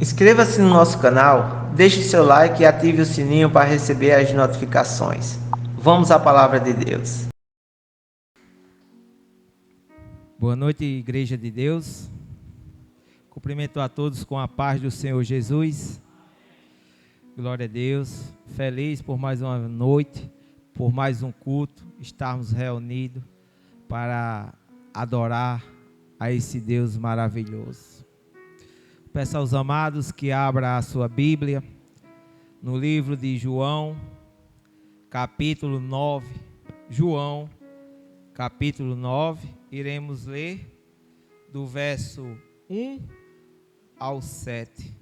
Inscreva-se no nosso canal, deixe seu like e ative o sininho para receber as notificações. Vamos à palavra de Deus. Boa noite, Igreja de Deus. Cumprimento a todos com a paz do Senhor Jesus. Glória a Deus. Feliz por mais uma noite, por mais um culto, estarmos reunidos para adorar a esse Deus maravilhoso. Peço aos amados que abram a sua Bíblia no livro de João, capítulo 9. João, capítulo 9, iremos ler do verso 1 ao 7.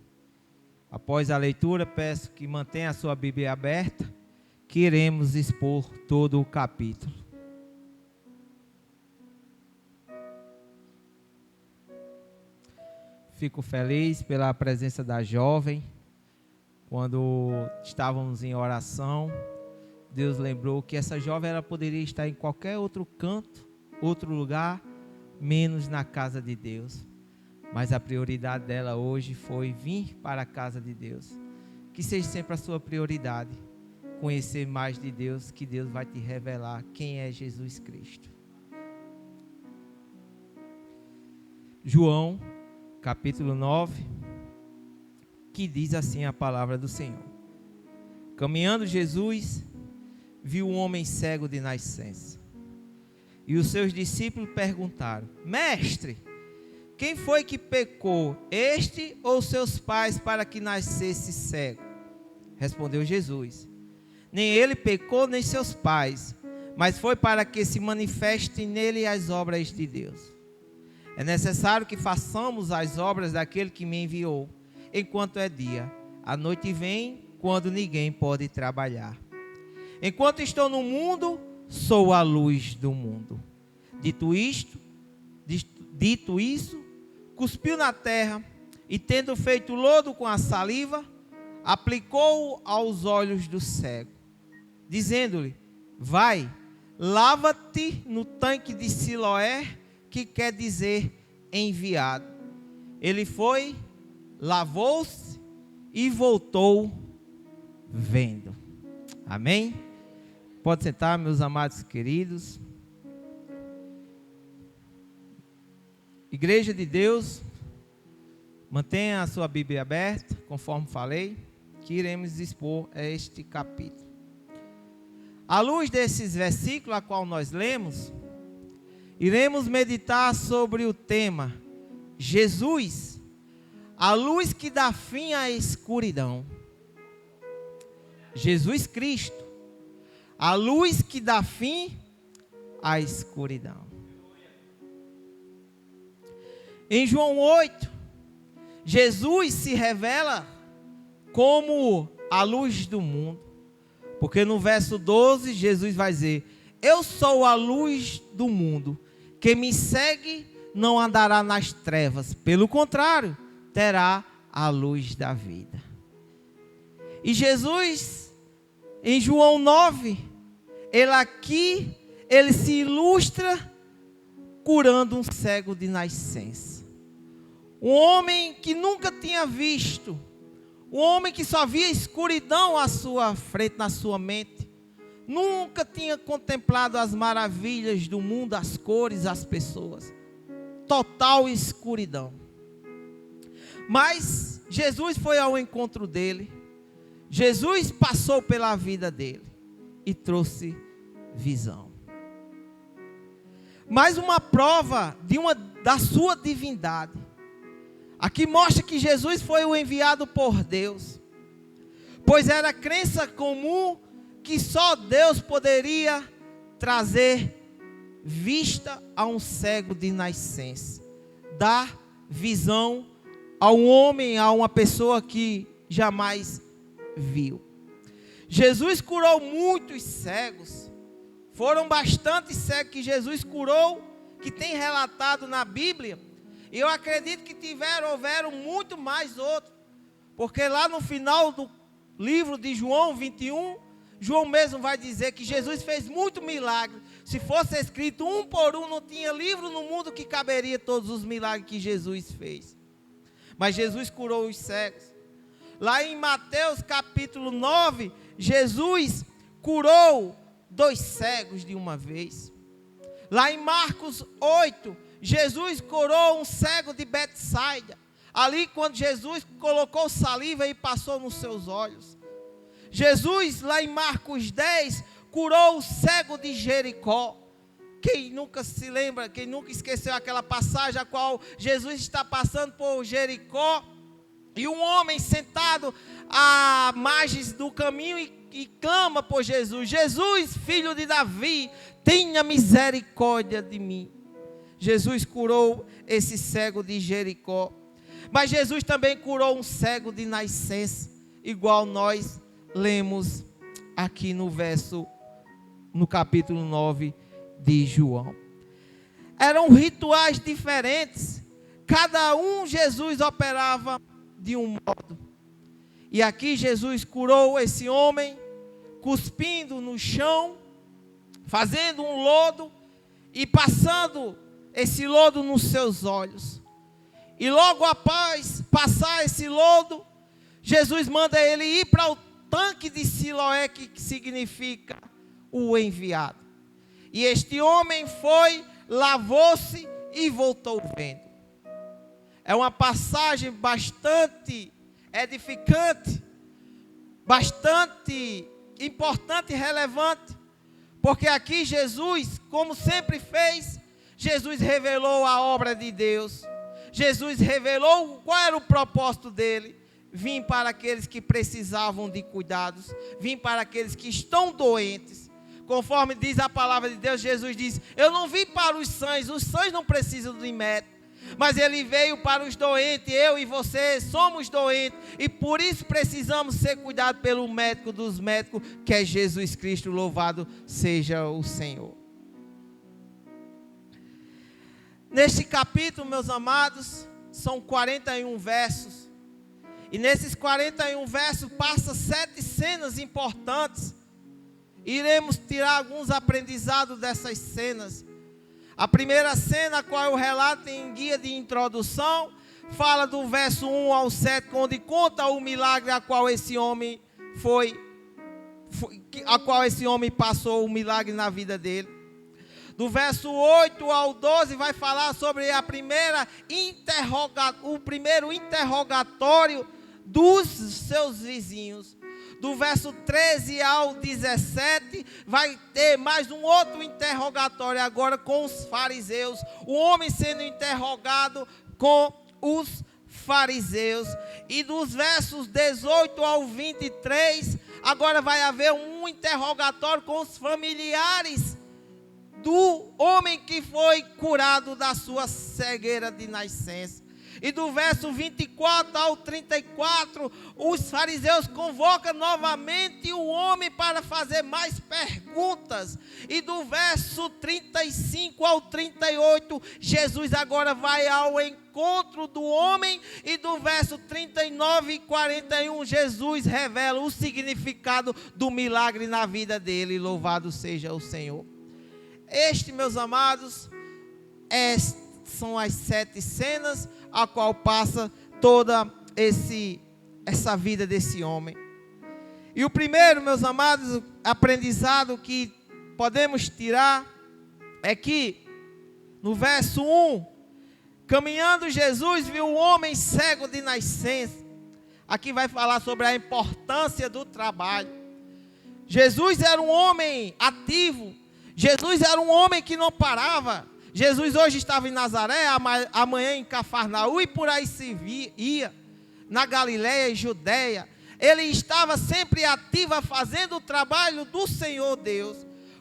Após a leitura, peço que mantenha a sua Bíblia aberta, que iremos expor todo o capítulo. Fico feliz pela presença da jovem. Quando estávamos em oração, Deus lembrou que essa jovem ela poderia estar em qualquer outro canto, outro lugar, menos na casa de Deus. Mas a prioridade dela hoje foi vir para a casa de Deus. Que seja sempre a sua prioridade, conhecer mais de Deus, que Deus vai te revelar quem é Jesus Cristo. João, capítulo 9, que diz assim a palavra do Senhor. Caminhando Jesus, viu um homem cego de nascença. E os seus discípulos perguntaram: Mestre, quem foi que pecou, este ou seus pais, para que nascesse cego? Respondeu Jesus: Nem ele pecou, nem seus pais, mas foi para que se manifestem nele as obras de Deus. É necessário que façamos as obras daquele que me enviou, enquanto é dia. A noite vem, quando ninguém pode trabalhar. Enquanto estou no mundo, sou a luz do mundo. Dito isso, cuspiu na terra e, tendo feito lodo com a saliva, aplicou-o aos olhos do cego, dizendo-lhe: Vai, lava-te no tanque de Siloé, que quer dizer enviado. Ele foi, lavou-se e voltou vendo. Amém? Pode sentar, meus amados queridos. Igreja de Deus, mantenha a sua Bíblia aberta, conforme falei, que iremos expor este capítulo. À luz desses versículos a qual nós lemos, iremos meditar sobre o tema Jesus, a luz que dá fim à escuridão. Jesus Cristo, a luz que dá fim à escuridão. Em João 8, Jesus se revela como a luz do mundo. Porque no verso 12, Jesus vai dizer: Eu sou a luz do mundo. Quem me segue não andará nas trevas. Pelo contrário, terá a luz da vida. E Jesus, em João 9, ele se ilustra curando um cego de nascença. Um homem que nunca tinha visto, um homem que só via escuridão à sua frente, na sua mente. Nunca tinha contemplado as maravilhas do mundo, as cores, as pessoas. Total escuridão. Mas Jesus foi ao encontro dele. Jesus passou pela vida dele e trouxe visão. Mais uma prova da sua divindade. Aqui mostra que Jesus foi o enviado por Deus. Pois era crença comum que só Deus poderia trazer vista a um cego de nascença. Dar visão a um homem, a uma pessoa que jamais viu. Jesus curou muitos cegos. Foram bastantes cegos que Jesus curou, que tem relatado na Bíblia. E eu acredito que houveram muito mais outros. Porque lá no final do livro de João 21, João mesmo vai dizer que Jesus fez muito milagre. Se fosse escrito um por um, não tinha livro no mundo que caberia todos os milagres que Jesus fez. mas Jesus curou os cegos. Lá em Mateus capítulo 9, Jesus curou 2 cegos de uma vez. Lá em Marcos 8, Jesus curou um cego de Betsaida. Ali quando Jesus colocou saliva e passou nos seus olhos. Jesus, lá em Marcos 10, curou o cego de Jericó. Quem nunca se lembra, quem nunca esqueceu aquela passagem a qual Jesus está passando por Jericó, e um homem sentado à margem do caminho e clama por Jesus: Jesus, filho de Davi, tenha misericórdia de mim. Jesus curou esse cego de Jericó. Mas Jesus também curou um cego de nascença, igual nós lemos aqui no capítulo 9 de João. Eram rituais diferentes, cada um Jesus operava de um modo. E aqui Jesus curou esse homem, cuspindo no chão, fazendo um lodo e passando esse lodo nos seus olhos. E logo após passar esse lodo, Jesus manda ele ir para o tanque de Siloé, que significa o enviado. E este homem foi, lavou-se e voltou vendo. É uma passagem bastante edificante, bastante importante e relevante, porque aqui Jesus, como sempre fez, Jesus revelou a obra de Deus. Jesus revelou qual era o propósito dele. Vim para aqueles que precisavam de cuidados, vim para aqueles que estão doentes. Conforme diz a palavra de Deus, Jesus diz: eu não vim para os sãos não precisam de médico, mas ele veio para os doentes. Eu e você somos doentes, e por isso precisamos ser cuidados pelo médico dos médicos, que é Jesus Cristo. Louvado seja o Senhor. Neste capítulo, meus amados, são 41 versos. E nesses 41 versos passa 7 cenas importantes. Iremos tirar alguns aprendizados dessas cenas. A primeira cena, qual é o relato em guia de introdução, fala do verso 1 ao 7, onde conta o milagre a qual esse homem passou, o milagre na vida dele. Do verso 8 ao 12 vai falar sobre o primeiro interrogatório dos seus vizinhos. Do verso 13 ao 17 vai ter mais um outro interrogatório agora com os fariseus. O homem sendo interrogado com os fariseus. E dos versos 18 ao 23 agora vai haver um interrogatório com os familiares do homem que foi curado da sua cegueira de nascença. E do verso 24 ao 34, os fariseus convocam novamente o homem para fazer mais perguntas. E do verso 35 ao 38, Jesus agora vai ao encontro do homem. E do verso 39 e 41, Jesus revela o significado do milagre na vida dele. Louvado seja o Senhor. Este, meus amados, são as 7 cenas a qual passa toda essa vida desse homem. E o primeiro, meus amados, aprendizado que podemos tirar é que no verso 1, caminhando Jesus viu um homem cego de nascença. Aqui vai falar sobre a importância do trabalho. Jesus era um homem ativo. Jesus era um homem que não parava. Jesus hoje estava em Nazaré, amanhã em Cafarnaú, e por aí se ia, na Galileia e Judeia. Ele estava sempre ativo, fazendo o trabalho do Senhor Deus.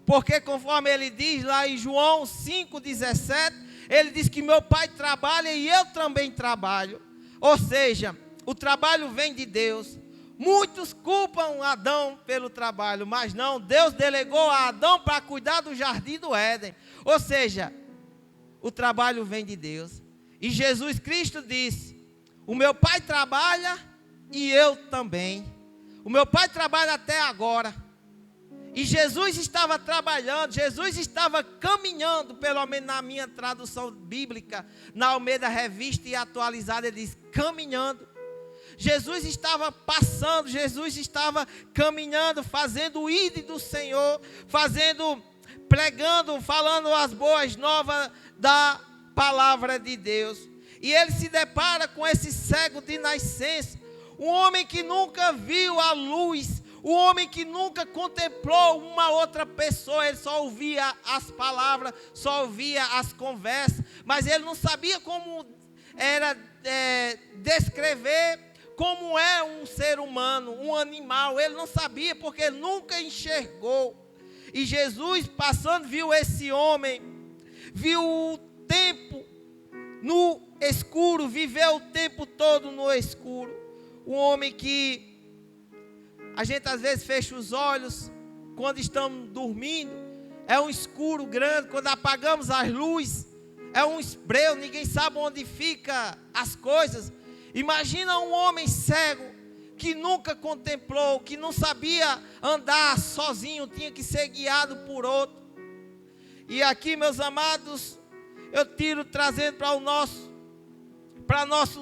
Porque conforme ele diz lá em João 5,17, ele diz que meu Pai trabalha e eu também trabalho. Ou seja, o trabalho vem de Deus. Muitos culpam Adão pelo trabalho, mas não, Deus delegou a Adão para cuidar do jardim do Éden. Ou seja, o trabalho vem de Deus. E Jesus Cristo disse: o meu Pai trabalha e eu também. O meu Pai trabalha até agora. E Jesus estava trabalhando, Jesus estava caminhando, pelo menos na minha tradução bíblica, na Almeida Revista e Atualizada, ele diz, caminhando. Jesus estava passando, Jesus estava caminhando, fazendo o ídolo do Senhor, pregando, falando as boas novas da palavra de Deus. E ele se depara com esse cego de nascença, um homem que nunca viu a luz, um homem que nunca contemplou uma outra pessoa, ele só ouvia as palavras, só ouvia as conversas, mas ele não sabia como era descrever como é um ser humano, um animal. Ele não sabia porque ele nunca enxergou. E Jesus passando viu esse homem, viu o tempo no escuro, viveu o tempo todo no escuro. Um homem que a gente às vezes fecha os olhos quando estamos dormindo, é um escuro grande. Quando apagamos as luzes, é um esbreu, ninguém sabe onde fica as coisas. Imagina um homem cego que nunca contemplou, que não sabia andar sozinho, tinha que ser guiado por outro. E aqui, meus amados, eu trazendo para o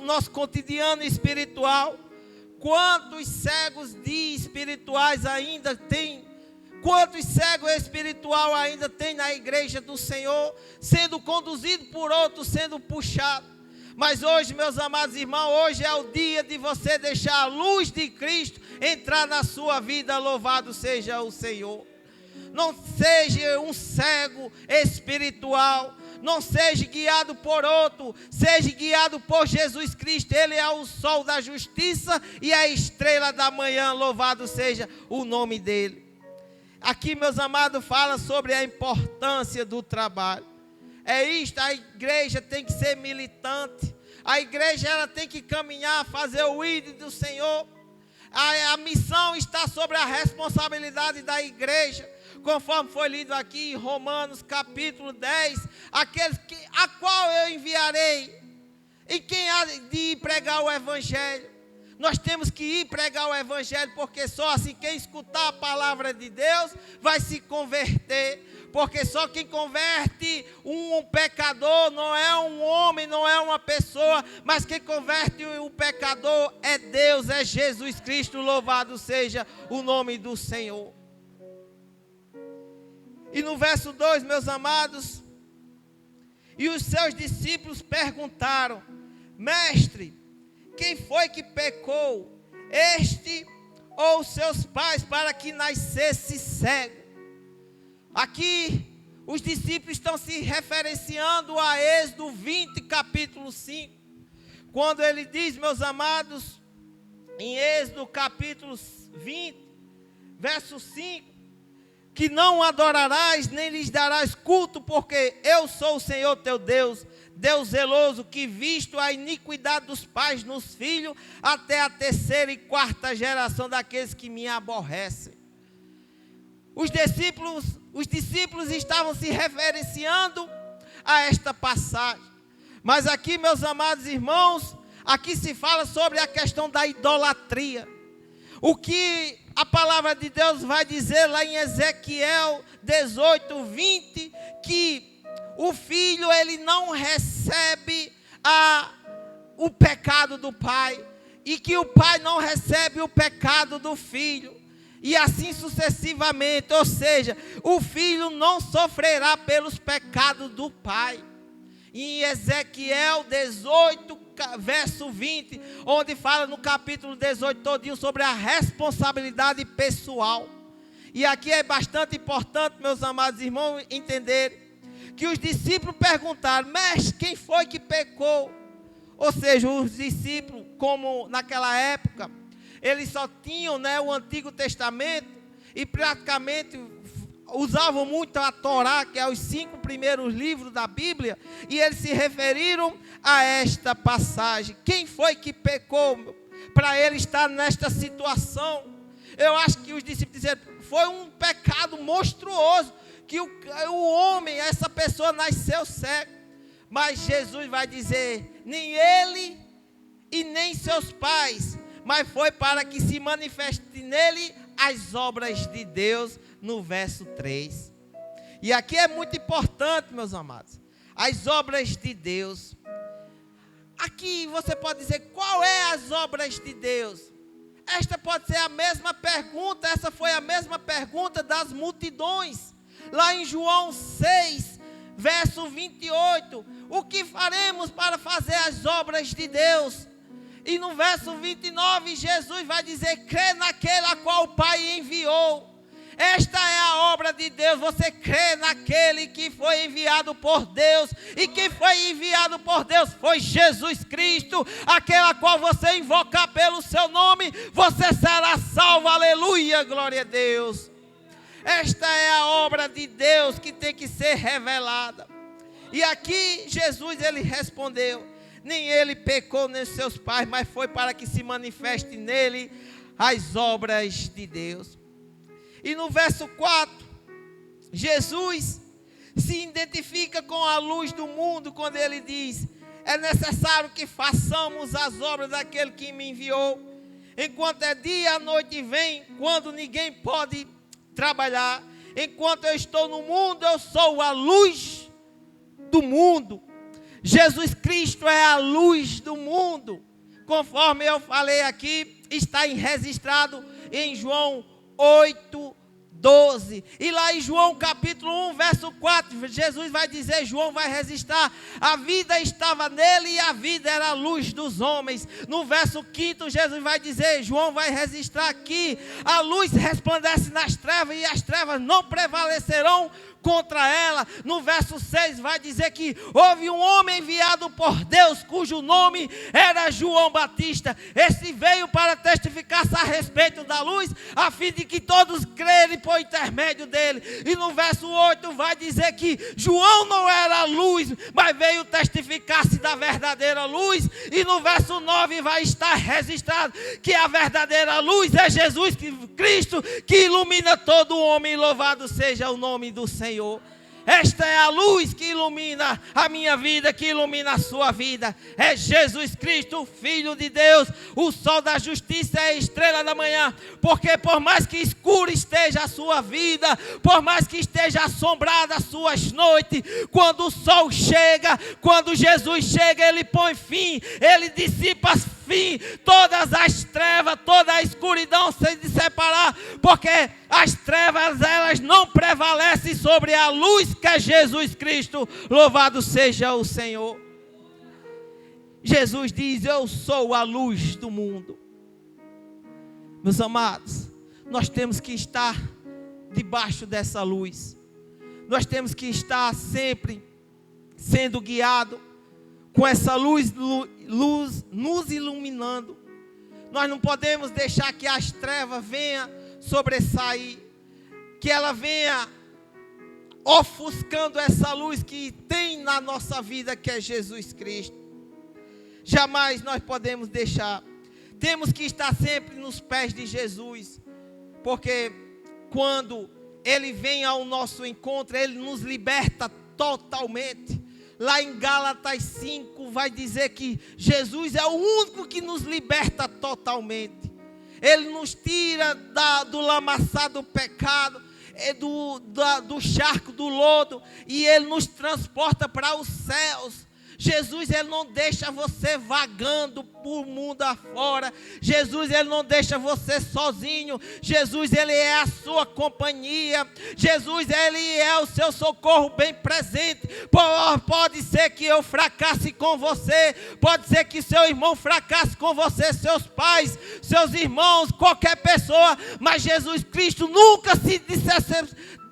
nosso cotidiano espiritual. Quantos cegos espirituais ainda tem? Quantos cegos espirituais ainda tem na igreja do Senhor, sendo conduzido por outros, sendo puxado? Mas hoje, meus amados irmãos, hoje é o dia de você deixar a luz de Cristo entrar na sua vida. Louvado seja o Senhor. Não seja um cego espiritual, não seja guiado por outro, seja guiado por Jesus Cristo. Ele é o sol da justiça e a estrela da manhã. Louvado seja o nome dele. Aqui, meus amados, fala sobre a importância do trabalho. É isto, a igreja tem que ser militante. A igreja ela tem que caminhar, fazer o ídolo do Senhor. A missão está sobre a responsabilidade da igreja. Conforme foi lido aqui em Romanos capítulo 10. Aqueles a qual eu enviarei. E quem há de pregar o evangelho? Nós temos que ir pregar o evangelho, porque só assim quem escutar a palavra de Deus vai se converter. Porque só quem converte um pecador não é um homem, não é uma pessoa, mas quem converte o pecador é Deus, é Jesus Cristo. Louvado seja o nome do Senhor. E no verso 2, meus amados, e os seus discípulos perguntaram: Mestre, quem foi que pecou, este ou seus pais, para que nascesse cego? Aqui, os discípulos estão se referenciando a Êxodo 20, capítulo 5. Quando ele diz, meus amados, em Êxodo capítulo 20, verso 5, que não adorarás, nem lhes darás culto, porque eu sou o Senhor teu Deus, Deus zeloso, que visto a iniquidade dos pais nos filhos, até a terceira e quarta geração daqueles que me aborrecem. Os discípulos estavam se referenciando a esta passagem. Mas aqui, meus amados irmãos, aqui se fala sobre a questão da idolatria. O que a palavra de Deus vai dizer lá em Ezequiel 18, 20, que o filho ele não recebe o pecado do pai, e que o pai não recebe o pecado do filho. E assim sucessivamente, ou seja, o filho não sofrerá pelos pecados do pai. Em Ezequiel 18, verso 20, onde fala no capítulo 18 todinho sobre a responsabilidade pessoal. E aqui é bastante importante, meus amados irmãos, entenderem que os discípulos perguntaram: Mestre, quem foi que pecou? Ou seja, os discípulos, como naquela época, eles só tinham, o Antigo Testamento, e praticamente usavam muito a Torá, que é os 5 primeiros livros da Bíblia, e eles se referiram a esta passagem. Quem foi que pecou para ele estar nesta situação? Eu acho que os discípulos disseram: foi um pecado monstruoso, que o homem, essa pessoa nasceu cego. Mas Jesus vai dizer: nem ele e nem seus pais, mas foi para que se manifeste nele as obras de Deus. no verso 3. E aqui é muito importante, meus amados, as obras de Deus. Aqui você pode dizer, qual é as obras de Deus? Esta pode ser a mesma pergunta, essa foi a mesma pergunta das multidões. Lá em João 6, verso 28, o que faremos para fazer as obras de Deus? E no verso 29, Jesus vai dizer, crê naquele a qual o Pai enviou. Esta é a obra de Deus, você crê naquele que foi enviado por Deus, e quem foi enviado por Deus foi Jesus Cristo, aquele a qual você invocar pelo seu nome, você será salvo, aleluia, glória a Deus. Esta é a obra de Deus que tem que ser revelada. E aqui Jesus, ele respondeu, nem ele pecou nem seus pais, mas foi para que se manifeste nele as obras de Deus. E no verso 4, Jesus se identifica com a luz do mundo quando ele diz, é necessário que façamos as obras daquele que me enviou, enquanto é dia, a noite vem, quando ninguém pode trabalhar. Enquanto eu estou no mundo, eu sou a luz do mundo. Jesus Cristo é a luz do mundo, conforme eu falei aqui, está registrado em João 8:12. E lá em João capítulo 1, verso 4, Jesus vai dizer, João vai registrar, a vida estava nele e a vida era a luz dos homens. No verso 5, Jesus vai dizer, João vai registrar aqui, a luz resplandece nas trevas e as trevas não prevalecerão contra ela. No verso 6 vai dizer que houve um homem enviado por Deus, cujo nome era João Batista. Esse veio para testificar a respeito da luz, a fim de que todos crerem por intermédio dele. E no verso 8 vai dizer que João não era a luz, mas veio testificar-se da verdadeira luz. E no verso 9 vai estar registrado que a verdadeira luz é Jesus Cristo, que ilumina todo homem. Louvado seja o nome do Senhor. Esta é a luz que ilumina a minha vida, que ilumina a sua vida. É Jesus Cristo, Filho de Deus, o sol da justiça, é a estrela da manhã. Porque por mais que escura esteja a sua vida, por mais que esteja assombrada as suas noites, quando o sol chega, quando Jesus chega, ele põe fim, ele dissipa fim, todas as trevas, toda a escuridão se separar, porque as trevas, elas não prevalecem sobre a luz que é Jesus Cristo. Louvado seja o Senhor. Jesus diz, eu sou a luz do mundo. Meus amados, nós temos que estar debaixo dessa luz. Nós temos que estar sempre sendo guiado com essa luz nos iluminando. Nós não podemos deixar que as trevas venham sobressair, que ela venha ofuscando essa luz que tem na nossa vida, que é Jesus Cristo. Jamais nós podemos deixar. Temos que estar sempre nos pés de Jesus, porque quando Ele vem ao nosso encontro, Ele nos liberta totalmente. Lá em Gálatas 5 vai dizer que Jesus é o único que nos liberta totalmente. Ele nos tira do lamaçal do pecado, do charco, do lodo, e Ele nos transporta para os céus. Jesus, Ele não deixa você vagando por mundo afora. Jesus, Ele não deixa você sozinho. Jesus, Ele é a sua companhia. Jesus, Ele é o seu socorro bem presente. Pode ser que eu fracasse com você, pode ser que seu irmão fracasse com você, seus pais, seus irmãos, qualquer pessoa, mas Jesus Cristo nunca se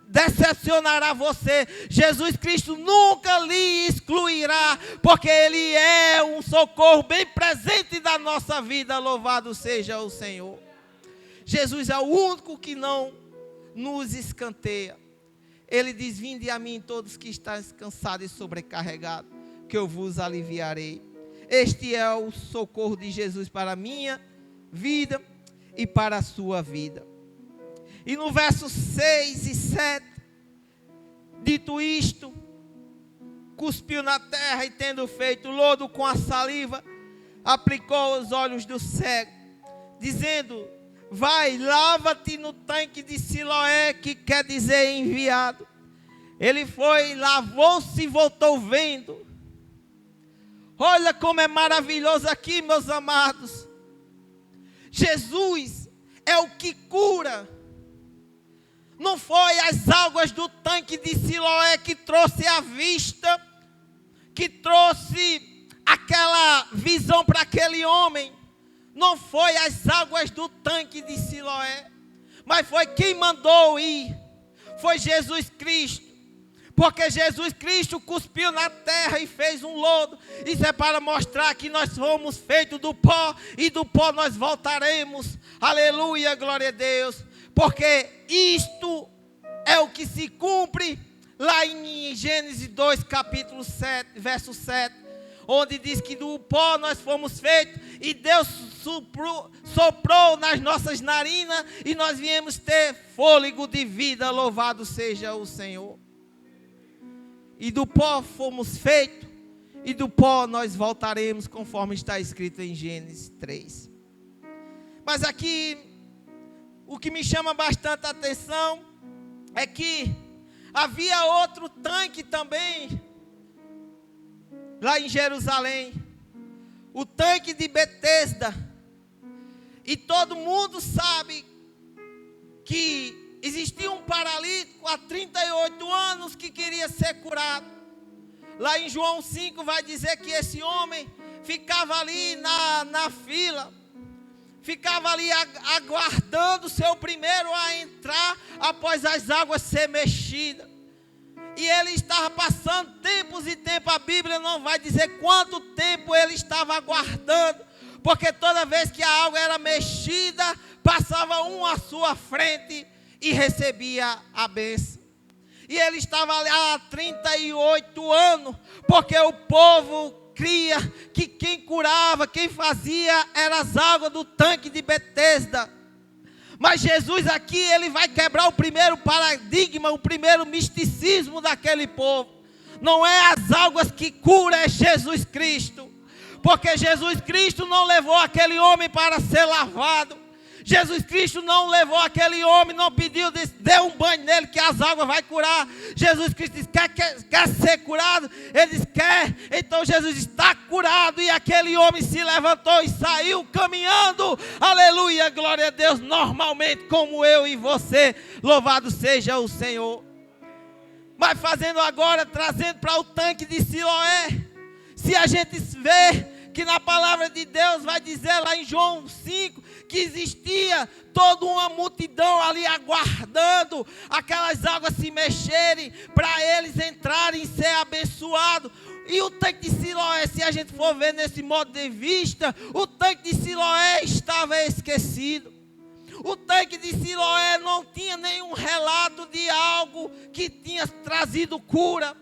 decepcionará você. Jesus Cristo nunca lhe excluirá, porque Ele é um socorro bem presente da nossa vida. Louvado seja o Senhor. Jesus é o único que não nos escanteia. Ele diz, vinde a mim todos que estão cansados e sobrecarregados, que eu vos aliviarei. Este é o socorro de Jesus para a minha vida e para a sua vida. E no verso 6 e 7, dito isto, cuspiu na terra e tendo feito lodo com a saliva, aplicou aos olhos do cego, dizendo, vai, lava-te no tanque de Siloé, que quer dizer enviado. Ele foi, lavou-se e voltou vendo. Olha como é maravilhoso aqui, meus amados. Jesus é o que cura. Não foi as águas do tanque de Siloé que trouxe a vista, que trouxe aquela visão para aquele homem. Não foi as águas do tanque de Siloé, mas foi quem mandou ir. Foi Jesus Cristo. Porque Jesus Cristo cuspiu na terra e fez um lodo. Isso é para mostrar que nós fomos feitos do pó e do pó nós voltaremos. Aleluia, glória a Deus. Porque isto é o que se cumpre lá em Gênesis 2, capítulo 7, verso 7. Onde diz que do pó nós fomos feitos e Deus soprou nas nossas narinas e nós viemos ter fôlego de vida. Louvado seja o Senhor. E do pó fomos feitos, e do pó nós voltaremos, conforme está escrito em Gênesis 3. Mas aqui, o que me chama bastante a atenção, é que havia outro tanque também, lá em Jerusalém, o tanque de Betesda. E todo mundo sabe que existia um paralítico há 38 anos que queria ser curado. Lá em João 5 vai dizer que esse homem ficava ali na fila, ficava ali aguardando ser o primeiro a entrar após as águas ser mexidas. E ele estava passando tempos e tempos, a Bíblia não vai dizer quanto tempo ele estava aguardando, porque toda vez que a água era mexida, passava um à sua frente e recebia a bênção. E ele estava lá há 38 anos, porque o povo cria que quem curava, quem fazia, eram as águas do tanque de Betesda. Mas Jesus aqui, ele vai quebrar o primeiro paradigma, o primeiro misticismo daquele povo. Não é as águas que curam, é Jesus Cristo. Porque Jesus Cristo não levou aquele homem para ser lavado. Jesus Cristo não levou aquele homem, não pediu, deu um banho nele que as águas vai curar. Jesus Cristo disse, quer ser curado? Ele disse, quer. Então Jesus está curado e aquele homem se levantou e saiu caminhando. Aleluia, glória a Deus, normalmente como eu e você. Louvado seja o Senhor. Mas fazendo agora, trazendo para o tanque de Siloé. Se a gente vê que na palavra de Deus vai dizer lá em João 5, que existia toda uma multidão ali aguardando aquelas águas se mexerem, para eles entrarem e ser abençoados. E o tanque de Siloé, se a gente for ver nesse modo de vista, o tanque de Siloé estava esquecido. O tanque de Siloé não tinha nenhum relato de algo que tinha trazido cura.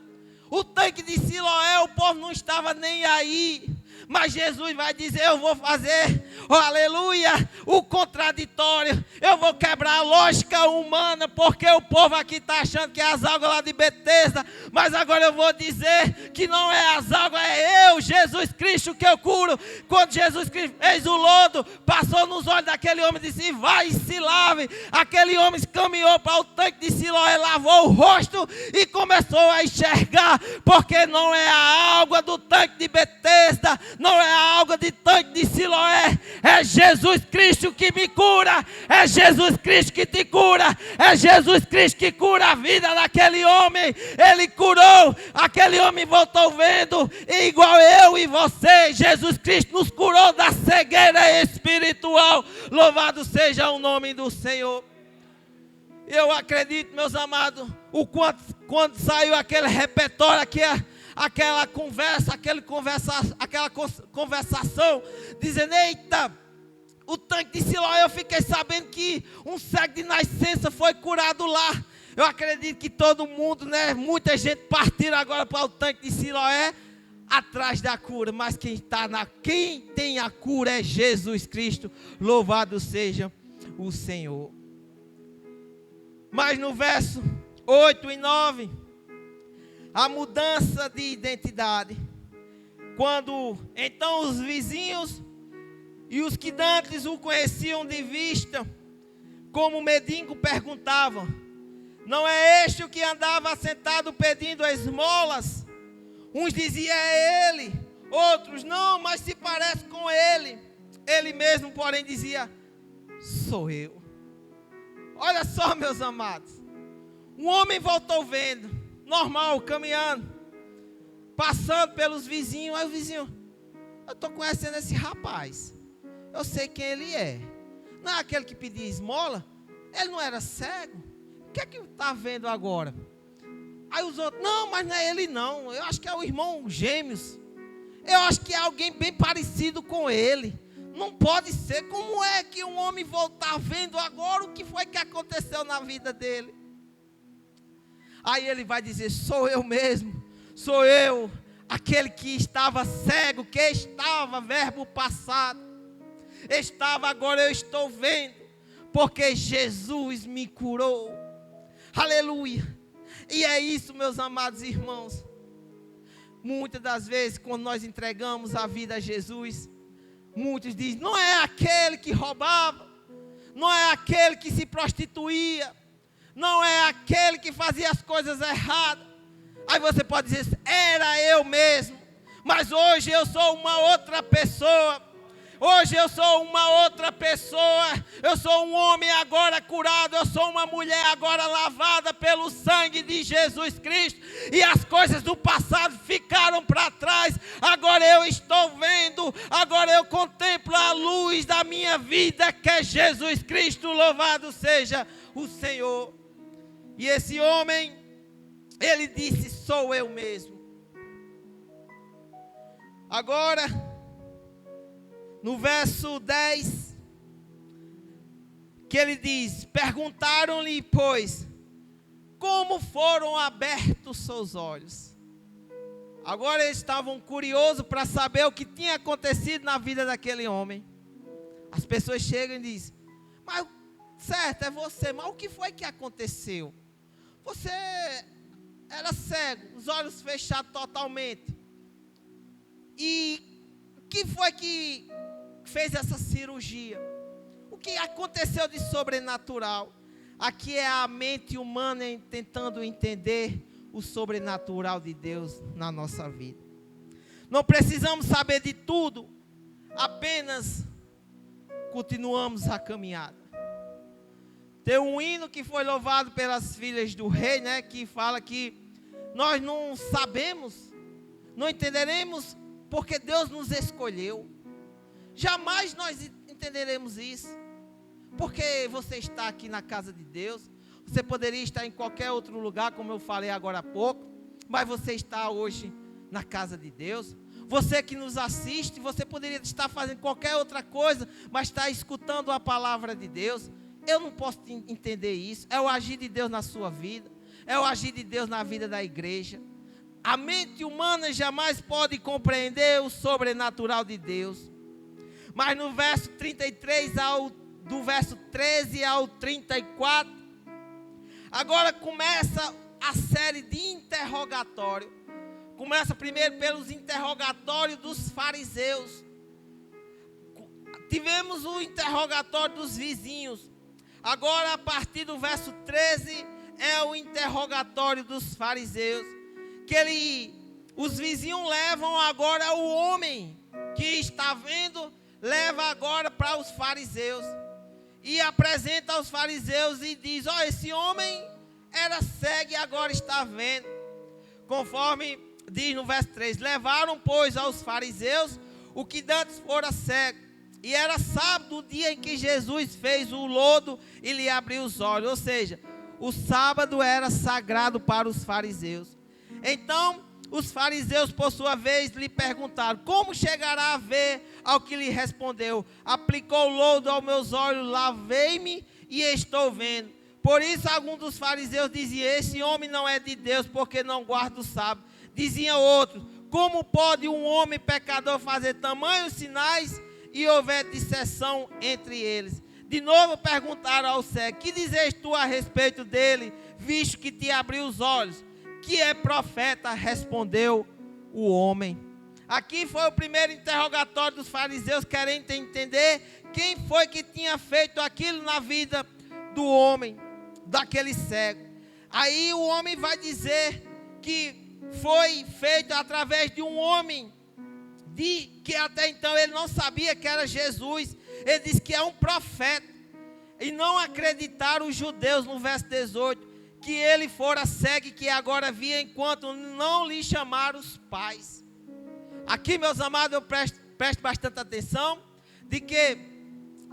O tanque de Siloé, o povo não estava nem aí. Mas Jesus vai dizer, eu vou fazer, oh, aleluia, o contraditório. Eu vou quebrar a lógica humana, porque o povo aqui está achando que é as águas lá de Betesda. Mas agora eu vou dizer que não é as águas, é eu, Jesus Cristo, que eu curo. Quando Jesus Cristo fez o lodo, passou nos olhos daquele homem e disse, vai e se lave. Aquele homem caminhou para o tanque de Siloé, lavou o rosto e começou a enxergar, porque não é a água do tanque de Betesda, não é a água de tanque de Siloé, é Jesus Cristo que me cura, é Jesus Cristo que te cura, é Jesus Cristo que cura a vida daquele homem. Ele curou, aquele homem voltou vendo, e igual eu e você, Jesus Cristo nos curou da cegueira espiritual. Louvado seja o nome do Senhor. Eu acredito, meus amados, o quando saiu aquele repertório aqui, aquela conversação, dizendo, eita, o tanque de Siloé, eu fiquei sabendo que um cego de nascença foi curado lá. Eu acredito que todo mundo, né, muita gente partiram agora para o tanque de Siloé, atrás da cura, mas quem tem a cura é Jesus Cristo. Louvado seja o Senhor. Mas no verso 8 e 9, a mudança de identidade. Quando então os vizinhos e os que dantes o conheciam de vista, como mendigo, perguntavam: não é este o que andava sentado pedindo esmolas? Uns diziam: é ele. Outros: não, mas se parece com ele. Ele mesmo, porém, dizia: sou eu. Olha só, meus amados. Um homem voltou vendo, normal, caminhando, passando pelos vizinhos. Aí o vizinho: eu estou conhecendo esse rapaz. Eu sei quem ele é. Não é aquele que pedia esmola? Ele não era cego? O que é que está vendo agora? Aí os outros: não, mas não é ele não. Eu acho que é o irmão Gêmeos. Eu acho que é alguém bem parecido com ele. Não pode ser. Como é que um homem voltar vendo agora o que foi que aconteceu na vida dele? Aí ele vai dizer: sou eu mesmo. Sou eu, aquele que estava cego, que estava, verbo passado. Estava, agora eu estou vendo, porque Jesus me curou. Aleluia. E é isso, meus amados irmãos. Muitas das vezes, quando nós entregamos a vida a Jesus, muitos dizem: não é aquele que roubava, não é aquele que se prostituía, não é aquele que fazia as coisas erradas. Aí você pode dizer: era eu mesmo, mas hoje eu sou uma outra pessoa. Hoje eu sou uma outra pessoa. Eu sou um homem agora curado. Eu sou uma mulher agora lavada pelo sangue de Jesus Cristo. E as coisas do passado ficaram para trás. Agora eu estou vendo. Agora eu contemplo a luz da minha vida, que é Jesus Cristo. Louvado seja o Senhor. E esse homem, ele disse: sou eu mesmo. Agora, no verso 10, que ele diz: perguntaram-lhe, pois, como foram abertos seus olhos. Agora eles estavam curiosos para saber o que tinha acontecido na vida daquele homem. As pessoas chegam e dizem: mas certo, é você, mas o que foi que aconteceu? Você era cego, os olhos fechados totalmente. E o que foi que fez essa cirurgia? O que aconteceu de sobrenatural? Aqui é a mente humana tentando entender o sobrenatural de Deus na nossa vida. Não precisamos saber de tudo, apenas continuamos a caminhada. Tem um hino que foi louvado pelas filhas do rei, né, que fala que nós não sabemos, não entenderemos porque Deus nos escolheu. Jamais nós entenderemos isso. Porque você está aqui na casa de Deus. Você poderia estar em qualquer outro lugar, como eu falei agora há pouco, mas você está hoje na casa de Deus. Você que nos assiste, você poderia estar fazendo qualquer outra coisa, mas está escutando a palavra de Deus. Eu não posso entender isso. É o agir de Deus na sua vida, é o agir de Deus na vida da igreja. A mente humana jamais pode compreender o sobrenatural de Deus. Mas no verso 33, do verso 13 ao 34, agora começa a série de interrogatório. Começa primeiro pelos interrogatórios dos fariseus. Tivemos o interrogatório dos vizinhos. Agora, a partir do verso 13, é o interrogatório dos fariseus. Os vizinhos levam agora o homem que está vendo, leva agora para os fariseus. E apresenta aos fariseus e diz: ó, esse homem era cego e agora está vendo. Conforme diz no verso 3, levaram, pois, aos fariseus o que dantes fora cego. E era sábado o dia em que Jesus fez o lodo e lhe abriu os olhos. Ou seja, o sábado era sagrado para os fariseus. Então, os fariseus, por sua vez, lhe perguntaram: como chegará a ver? Ao que lhe respondeu: aplicou lodo aos meus olhos, lavei-me e estou vendo. Por isso, alguns dos fariseus diziam: esse homem não é de Deus, porque não guarda o sábado. Diziam outros: como pode um homem pecador fazer tamanhos sinais e houver dissensão entre eles? De novo perguntaram ao cego: que dizes tu a respeito dele, visto que te abriu os olhos? Que é profeta, respondeu o homem. Aqui foi o primeiro interrogatório dos fariseus, querendo entender quem foi que tinha feito aquilo na vida do homem, daquele cego. Aí o homem vai dizer que foi feito através de um homem, que até então ele não sabia que era Jesus. Ele diz que é um profeta. E não acreditaram os judeus, no verso 18, que ele fora cego e que agora via, enquanto não lhe chamaram os pais. Aqui, meus amados, eu presto bastante atenção, de que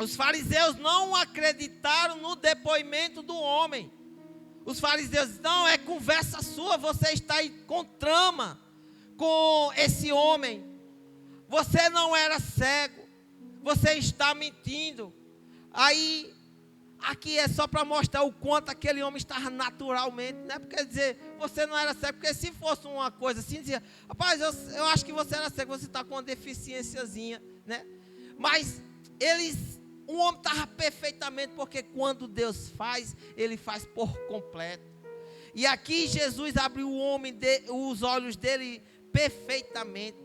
os fariseus não acreditaram no depoimento do homem. Os fariseus, não, é conversa sua, você está aí com trama com esse homem. Você não era cego, você está mentindo. Aí, aqui é só para mostrar o quanto aquele homem estava naturalmente, né? Porque dizer, você não era cego, porque se fosse uma coisa assim, dizia, rapaz, eu acho que você era cego, você está com uma deficiênciazinha, né? Mas o homem estava perfeitamente, porque quando Deus faz, Ele faz por completo. E aqui Jesus abriu os olhos dele perfeitamente.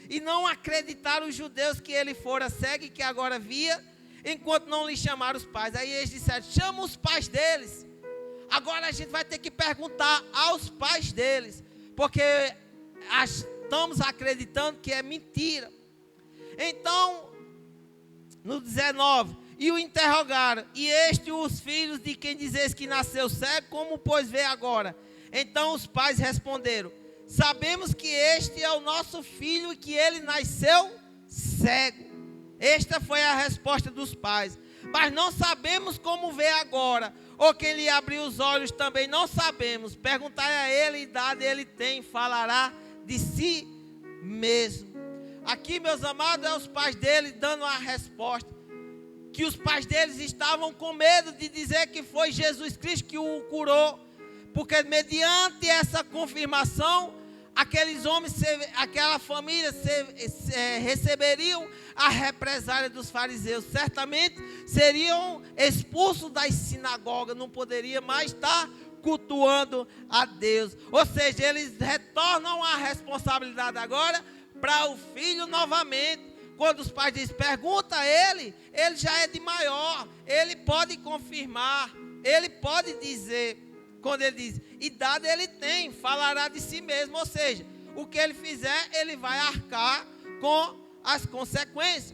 E não acreditaram os judeus que ele fora cego e que agora via, enquanto não lhe chamaram os pais. Aí eles disseram, chama os pais deles. Agora a gente vai ter que perguntar aos pais deles, porque estamos acreditando que é mentira. Então, no 19, e o interrogaram, e os filhos de quem dizes que nasceu cego, como pois vê agora? Então os pais responderam, sabemos que este é o nosso filho e que ele nasceu cego. Esta foi a resposta dos pais. Mas não sabemos como vê agora, ou quem lhe abriu os olhos também não sabemos. Perguntai a ele, idade ele tem, falará de si mesmo. Aqui, meus amados, é os pais dele dando a resposta. Que os pais deles estavam com medo de dizer que foi Jesus Cristo que o curou. Porque mediante essa confirmação, aqueles homens, aquela família receberiam a represália dos fariseus. Certamente seriam expulsos das sinagogas, não poderiam mais estar cultuando a Deus. Ou seja, eles retornam a responsabilidade agora para o filho novamente. Quando os pais dizem, pergunta a ele já é de maior, ele pode confirmar, ele pode dizer. Quando ele diz, idade ele tem, falará de si mesmo. Ou seja, o que ele fizer, ele vai arcar com as consequências.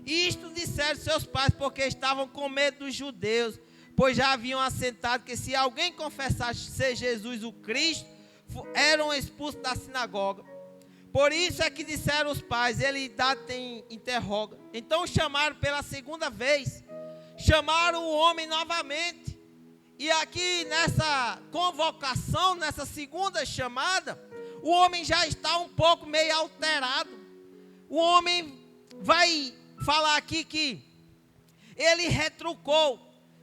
Isto disseram seus pais, porque estavam com medo dos judeus, pois já haviam assentado que se alguém confessasse ser Jesus o Cristo, eram expulsos da sinagoga. Por isso é que disseram os pais, ele idade tem, interroga. Então chamaram pela segunda vez, chamaram o homem novamente. E aqui nessa convocação, nessa segunda chamada, o homem já está um pouco meio alterado. O homem vai falar aqui que ele retrucou.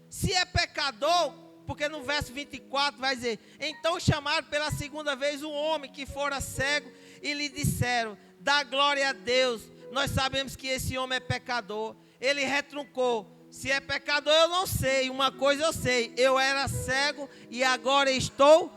Se é pecador, porque no verso 24 vai dizer, então chamaram pela segunda vez o homem que fora cego e lhe disseram, dá glória a Deus, nós sabemos que esse homem é pecador. Ele retrucou, se é pecador eu não sei, uma coisa eu sei, eu era cego e agora estou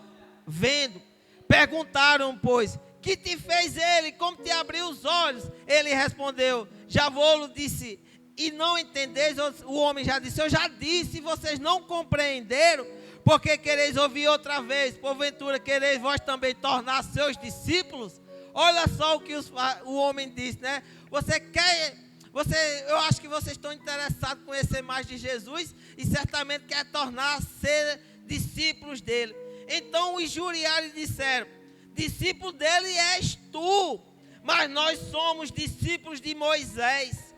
vendo. Perguntaram, pois, que te fez ele, como te abriu os olhos? Ele respondeu, já vou-lo disse, e não entendeis. O homem já disse, eu já disse, vocês não compreenderam, porque quereis ouvir outra vez, porventura quereis vós também tornar seus discípulos? Olha só o que o homem disse, né? Eu acho que vocês estão interessados em conhecer mais de Jesus e certamente quer ser discípulos dele. Então os injuriaram e disseram, discípulo dele és tu, mas nós somos discípulos de Moisés.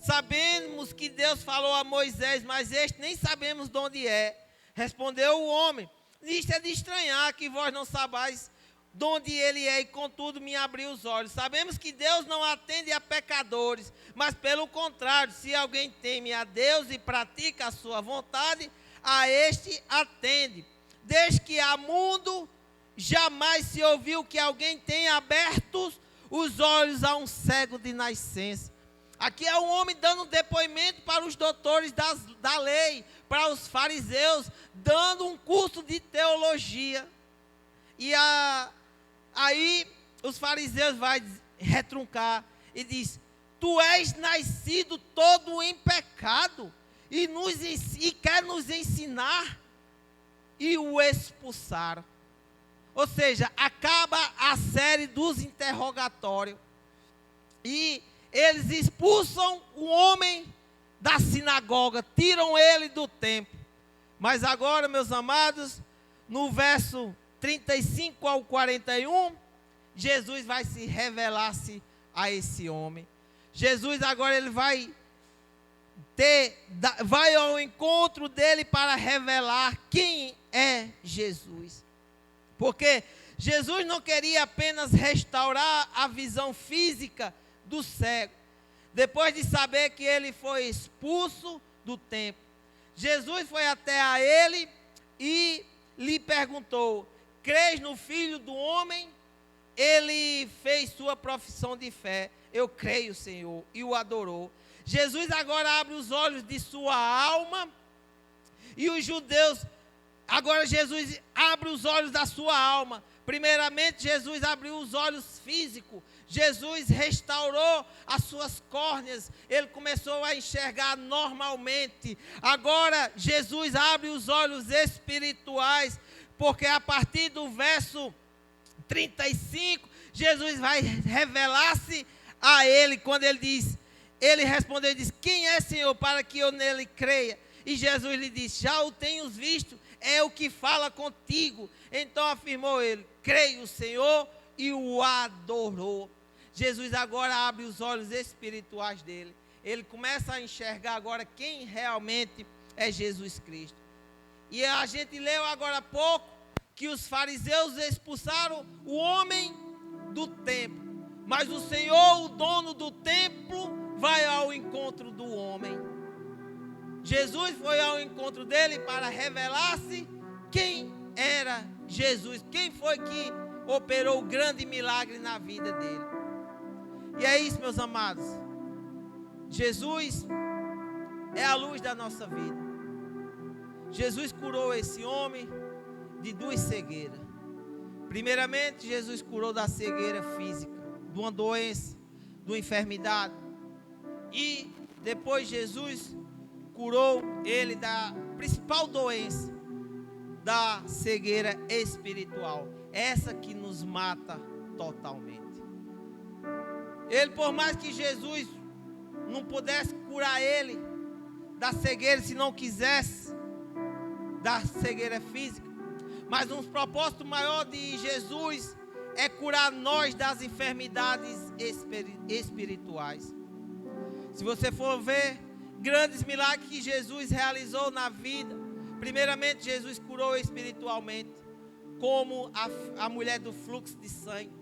Sabemos que Deus falou a Moisés, mas este nem sabemos de onde é. Respondeu o homem, isto é de estranhar que vós não sabais de onde ele é, e contudo me abriu os olhos. Sabemos que Deus não atende a pecadores, mas pelo contrário, se alguém teme a Deus e pratica a sua vontade, a este atende. Desde que há mundo, jamais se ouviu que alguém tenha aberto os olhos a um cego de nascença. Aqui é um homem dando depoimento para os doutores da lei, para os fariseus, dando um curso de teologia. E aí os fariseus vão retruncar e diz, tu és nascido todo em pecado, e quer nos ensinar, e o expulsaram. Ou seja, acaba a série dos interrogatórios. E eles expulsam o homem da sinagoga, tiram ele do templo. Mas agora, meus amados, no verso 35 ao 41, Jesus vai se revelar-se a esse homem. Jesus agora ele vai ao encontro dele para revelar quem é Jesus. Porque Jesus não queria apenas restaurar a visão física do cego. Depois de saber que ele foi expulso do templo, Jesus foi até a ele e lhe perguntou: crês no Filho do Homem? Ele fez sua profissão de fé: eu creio, Senhor, e o adorou. Jesus agora abre os olhos de sua alma, e os judeus, agora Jesus abre os olhos da sua alma. Primeiramente, Jesus abriu os olhos físicos. Jesus restaurou as suas córneas. Ele começou a enxergar normalmente. Agora, Jesus abre os olhos espirituais, porque a partir do verso 35, Jesus vai revelar-se a ele, quando ele diz, ele respondeu e disse: quem é, Senhor, para que eu nele creia? E Jesus lhe disse: já o tenho visto, é o que fala contigo. Então afirmou ele: creio, Senhor, e o adorou. Jesus agora abre os olhos espirituais dele. Ele começa a enxergar agora quem realmente é Jesus Cristo. E a gente leu agora há pouco que os fariseus expulsaram o homem do templo. Mas o Senhor, o dono do templo, vai ao encontro do homem. Jesus foi ao encontro dele para revelar-se quem era Jesus. Quem foi que operou o grande milagre na vida dele. E é isso, meus amados. Jesus é a luz da nossa vida. Jesus curou esse homem de 2 cegueiras. Primeiramente, Jesus curou da cegueira física, de uma doença, de uma enfermidade. E depois Jesus curou ele da principal doença, da cegueira espiritual. Essa que nos mata totalmente. Ele, por mais que Jesus não pudesse curar ele da cegueira, se não quisesse, da cegueira física, mas um propósito maior de Jesus é curar nós das enfermidades espirituais. Se você for ver grandes milagres que Jesus realizou na vida, primeiramente Jesus curou espiritualmente, como a mulher do fluxo de sangue.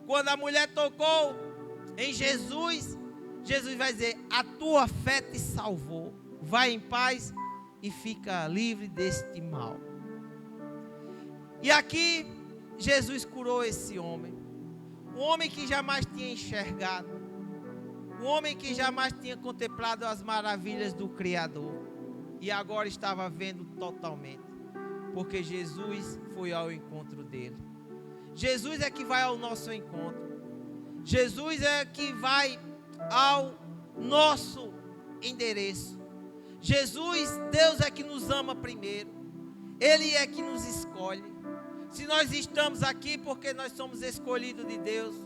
Quando a mulher tocou em Jesus, Jesus vai dizer: a tua fé te salvou, vai em paz e fica livre deste mal. E aqui Jesus curou esse homem, um homem que jamais tinha enxergado, um homem que jamais tinha contemplado as maravilhas do Criador, e agora estava vendo totalmente, porque Jesus foi ao encontro dele. Jesus é que vai ao nosso encontro. Jesus é que vai ao nosso endereço. Jesus, Deus é que nos ama primeiro. Ele é que nos escolhe. Se nós estamos aqui porque nós somos escolhidos de Deus,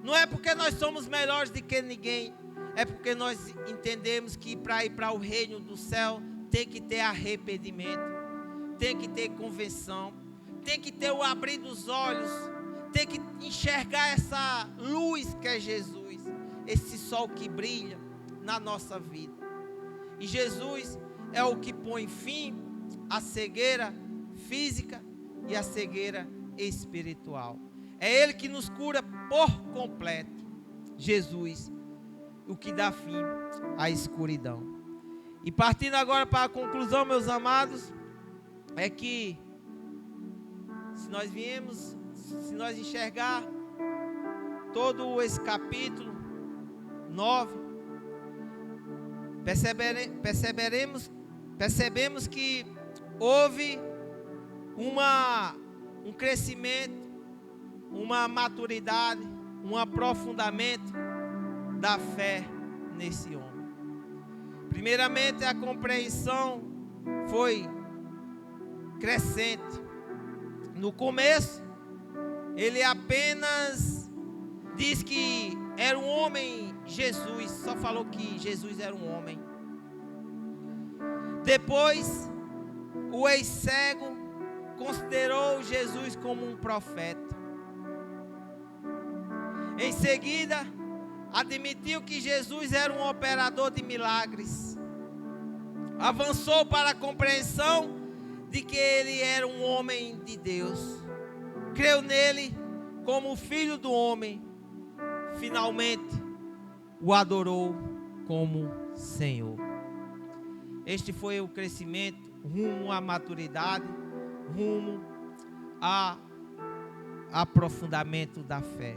não é porque nós somos melhores do que ninguém, é porque nós entendemos que para ir para o reino do céu tem que ter arrependimento, tem que ter conversão, tem que ter o abrir dos olhos, tem que enxergar essa luz que é Jesus, esse sol que brilha na nossa vida. E Jesus é o que põe fim à cegueira física e à cegueira espiritual. É Ele que nos cura por completo. Jesus, o que dá fim à escuridão. E partindo agora para a conclusão, meus amados, é que se nós enxergar todo esse capítulo 9, percebemos que houve um crescimento, uma maturidade, um aprofundamento da fé nesse homem. Primeiramente, a compreensão foi crescente. No começo, ele apenas diz que era um homem, Jesus, só falou que Jesus era um homem. Depois, o ex-cego considerou Jesus como um profeta. Em seguida, admitiu que Jesus era um operador de milagres. Avançou para a compreensão de que ele era um homem de Deus. Creu nele como filho do homem. Finalmente, o adorou como Senhor. Este foi o crescimento rumo à maturidade, rumo ao aprofundamento da fé.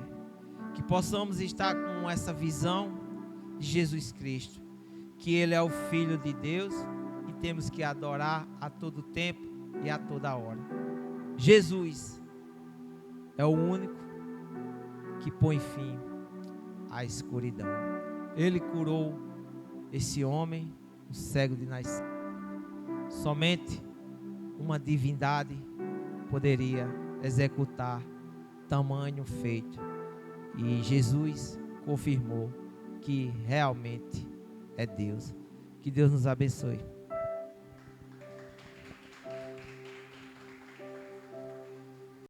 Que possamos estar com essa visão de Jesus Cristo, que Ele é o Filho de Deus e temos que adorar a todo tempo e a toda hora. Jesus é o único que põe fim à escuridão. Ele curou esse homem, o cego de nascença. Somente uma divindade poderia executar tamanho feito. E Jesus confirmou que realmente é Deus. Que Deus nos abençoe.